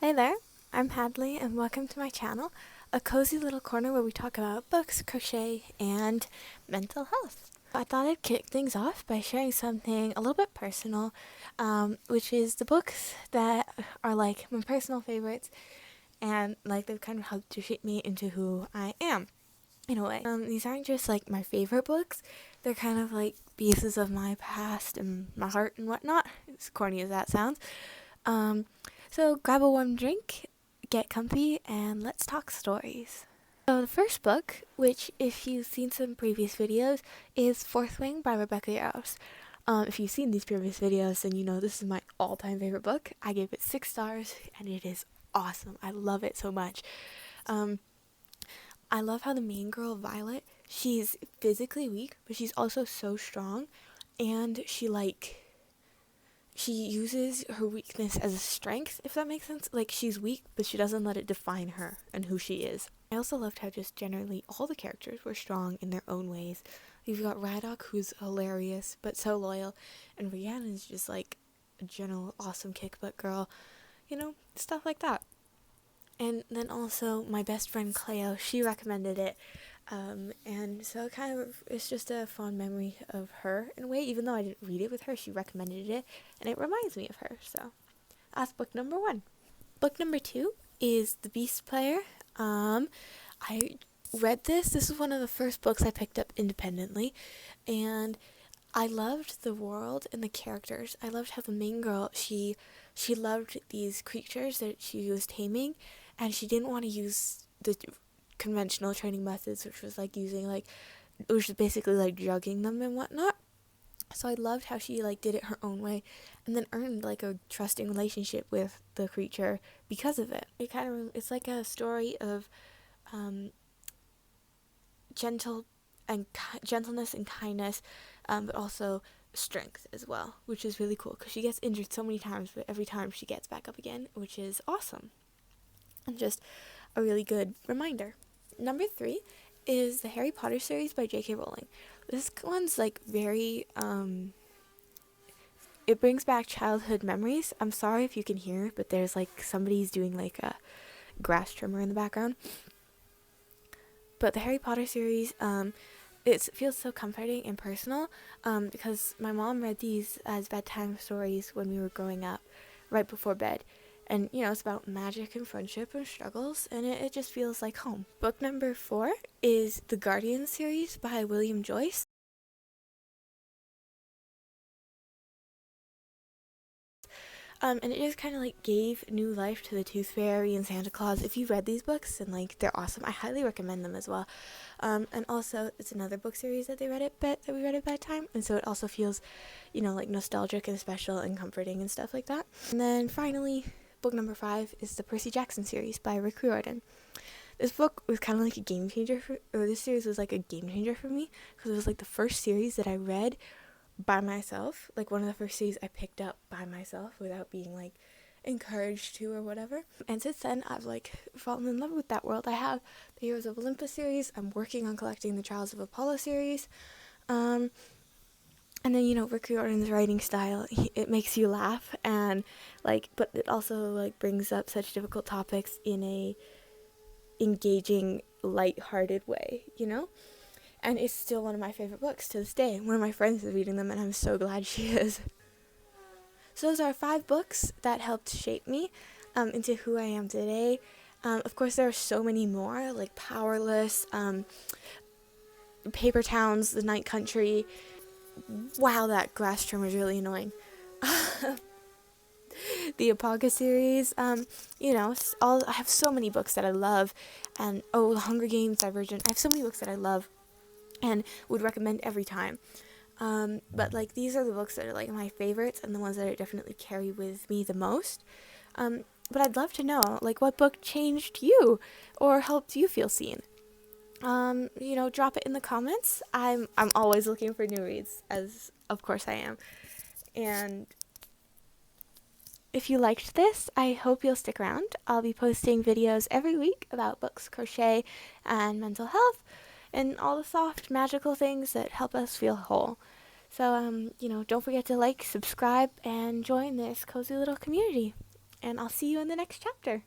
Hey there, I'm Hadley and welcome to my channel, a cozy little corner where we talk about books, crochet, and mental health. I thought I'd kick things off by sharing something a little bit personal, which is the books that are like my personal favorites and like they've kind of helped to shape me into who I am in a way. These aren't just like my favorite books, they're kind of like pieces of my past and my heart and whatnot, as corny as that sounds. Um, so grab a warm drink, get comfy, and let's talk stories. So the first book, which if you've seen some previous videos, is Fourth Wing by Rebecca Yarros. If you've seen these previous videos, then you know this is my all-time favorite book. I gave it 6 stars, and it is awesome. I love it so much. Um, I love how the main girl, Violet, she's physically weak, but she's also so strong, and she uses her weakness as a strength, if that makes sense. Like, she's weak, but she doesn't let it define her and who she is. I also loved how just generally all the characters were strong in their own ways. You've got Rhydock, who's hilarious, but so loyal, and Rhiannon's just like a general awesome kick butt girl, stuff like that. And then also my best friend Cleo, she recommended it. And so kind of it's just a fond memory of her in a way. Even though I didn't read it with her, she recommended it, and it reminds me of her. So that's book number 1. Book number 2 is The Beast Player. I read this. This is one of the first books I picked up independently, and I loved the world and the characters. I loved how the main girl, she loved these creatures that she was taming, and she didn't want to use the conventional training methods, which was like using which was basically like drugging them and whatnot. So I loved how she like did it her own way, and then earned like a trusting relationship with the creature because of it. It's like a story of gentleness and kindness, but also strength as well, which is really cool because she gets injured so many times, but every time she gets back up again, which is awesome. And just a really good reminder. Number 3 is the Harry Potter series by J.K. Rowling. This one's like very, it brings back childhood memories. I'm sorry if you can hear, but there's like somebody's doing like a grass trimmer in the background. But the Harry Potter series, it feels so comforting and personal, because my mom read these as bedtime stories when we were growing up, right before bed. And, it's about magic and friendship and struggles, and it just feels like home. Book number 4 is The Guardian series by William Joyce. And it just kind of like gave new life to the Tooth Fairy and Santa Claus. If you read these books, then like they're awesome. I highly recommend them as well. And also it's another book series that we read at bedtime, and so it also feels, like nostalgic and special and comforting and stuff like that. And then finally, book number 5 is the Percy Jackson series by Rick Riordan. This book was kind of like a game changer this series was like a game changer for me because it was like the first series that I read by myself, like one of the first series I picked up by myself without being like encouraged to or whatever. And since then I've like fallen in love with that world. I have the Heroes of Olympus series. I'm working on collecting the Trials of Apollo series. And then Rick Riordan's writing style, it makes you laugh, and but it also like brings up such difficult topics in a engaging, light-hearted way, and it's still one of my favorite books to this day. One of my friends is reading them, and I'm so glad she is. So those are 5 books that helped shape me into who I am today. Of course, there are so many more, like Powerless, Paper Towns, The Night Country. Wow, that grass trimmer is really annoying. The Apaga series, I have so many books that I love, and The Hunger Games, Divergent. I have so many books that I love and would recommend every time. But like these are the books that are like my favorites and the ones that I definitely carry with me the most. But I'd love to know like what book changed you or helped you feel seen. Drop it in the comments. I'm always looking for new reads, as of course I am. And if you liked this, I hope you'll stick around. I'll be posting videos every week about books, crochet, and mental health, and all the soft, magical things that help us feel whole. So, don't forget to like, subscribe, and join this cozy little community. and I'll see you in the next chapter.